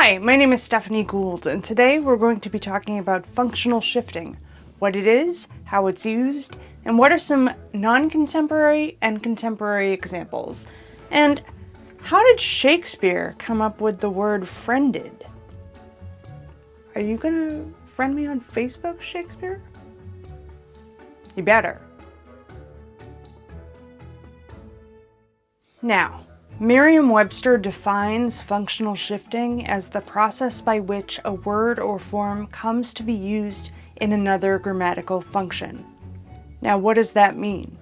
Hi, my name is Stephanie Gould, and today we're going to be talking about functional shifting, what it is, how it's used, and what are some non-contemporary and contemporary examples. And how did Shakespeare come up with the word friended? Are you gonna friend me on Facebook, Shakespeare? You better. Now, Merriam-Webster defines functional shifting as the process by which a word or form comes to be used in another grammatical function. Now, what does that mean?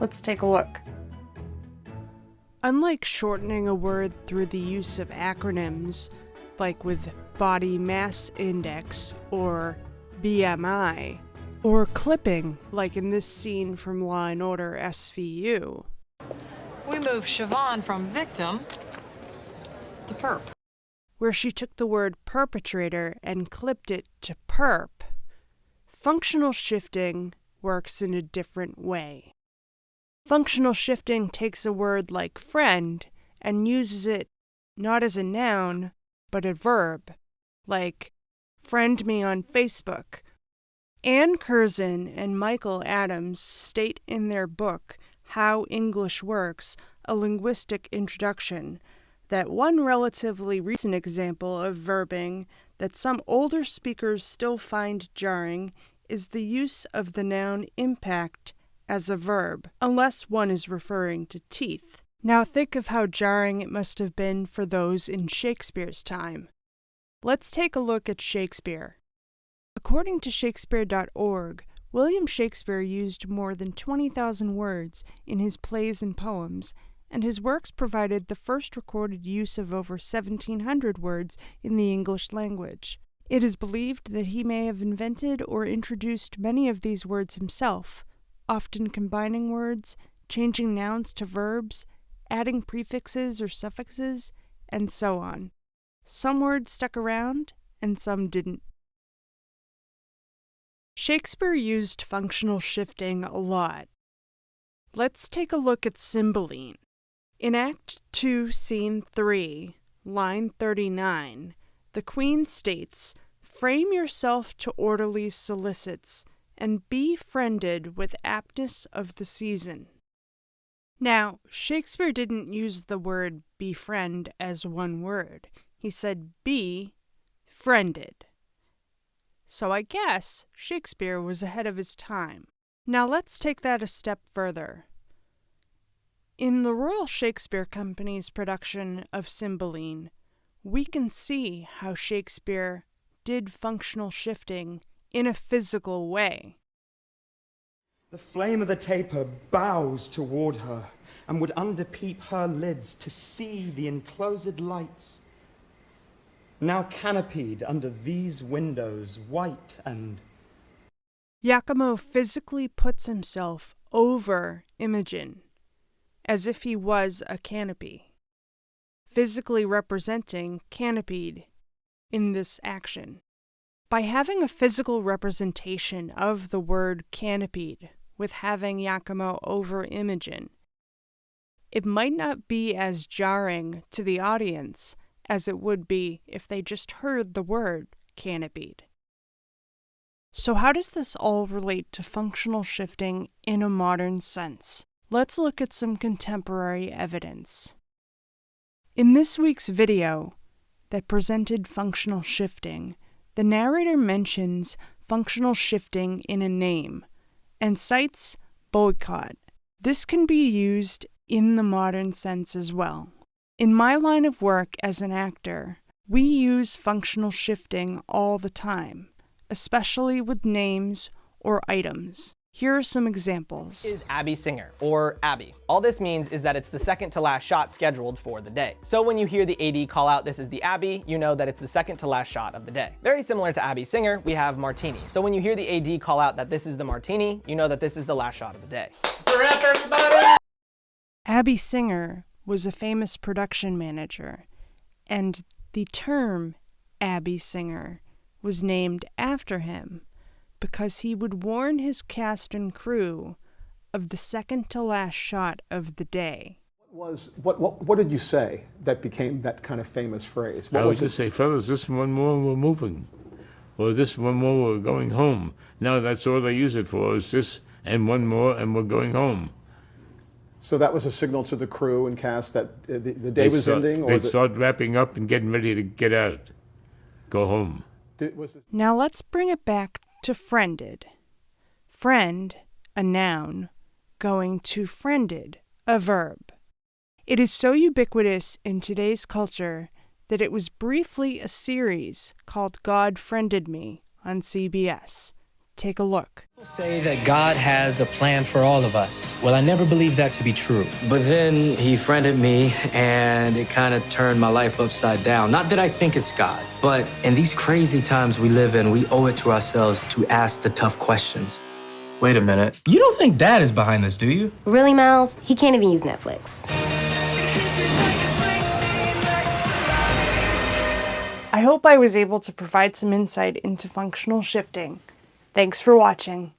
Let's take a look. Unlike shortening a word through the use of acronyms, like with body mass index or BMI, or clipping, like in this scene from Law & Order SVU, we moved Siobhan from victim to perp, where she took the word perpetrator and clipped it to perp. Functional shifting works in a different way. Functional shifting takes a word like friend and uses it not as a noun, but a verb, like friend me on Facebook. Ann Curzon and Michael Adams state in their book, How English Works, a Linguistic Introduction, that one relatively recent example of verbing that some older speakers still find jarring is the use of the noun impact as a verb, unless one is referring to teeth. Now think of how jarring it must have been for those in Shakespeare's time. Let's take a look at Shakespeare. According to Shakespeare.org, William Shakespeare used more than 20,000 words in his plays and poems, and his works provided the first recorded use of over 1,700 words in the English language. It is believed that he may have invented or introduced many of these words himself, often combining words, changing nouns to verbs, adding prefixes or suffixes, and so on. Some words stuck around, and some didn't. Shakespeare used functional shifting a lot. Let's take a look at Cymbeline. In Act 2, Scene 3, line 39, the Queen states, "Frame yourself to orderly solicits, and be friended with aptness of the season." Now, Shakespeare didn't use the word befriend as one word. He said be friended. So I guess Shakespeare was ahead of his time. Now let's take that a step further. In the Royal Shakespeare Company's production of Cymbeline, we can see how Shakespeare did functional shifting in a physical way. The flame of the taper bows toward her, and would underpeep her lids to see the enclosed lights. Now canopied under these windows, white and... Iachimo physically puts himself over Imogen, as if he was a canopy, physically representing canopied in this action. By having a physical representation of the word canopied with having Iachimo over Imogen, it might not be as jarring to the audience as it would be if they just heard the word canopied. So how does this all relate to functional shifting in a modern sense? Let's look at some contemporary evidence. In this week's video that presented functional shifting, the narrator mentions functional shifting in a name and cites boycott. This can be used in the modern sense as well. In my line of work as an actor, we use functional shifting all the time, especially with names or items. Here are some examples. Is Abby Singer, or Abby. All this means is that it's the second to last shot scheduled for the day. So when you hear the AD call out, "This is the Abby," you know that it's the second to last shot of the day. Very similar to Abby Singer, we have Martini. So when you hear the AD call out that this is the Martini, you know that this is the last shot of the day. It's a wrap, everybody! Abby Singer was a famous production manager, and the term Abby Singer was named after him because he would warn his cast and crew of the second to last shot of the day. What did you say that became that kind of famous phrase? I would just say, fellas, this one more we're moving, or this one more we're going home. Now that's all they use it for, is this and one more and we're going home. So that was a signal to the crew and cast that the day was ending? They'd start wrapping up and getting ready to get out, go home. Now let's bring it back to friended. Friend, a noun, going to friended, a verb. It is so ubiquitous in today's culture that it was briefly a series called God Friended Me on CBS. Take a look. People say that God has a plan for all of us. Well, I never believed that to be true. But then he friended me, and it kind of turned my life upside down. Not that I think it's God, but in these crazy times we live in, we owe it to ourselves to ask the tough questions. Wait a minute. You don't think Dad is behind this, do you? Really, Miles? He can't even use Netflix. I hope I was able to provide some insight into functional shifting. Thanks for watching.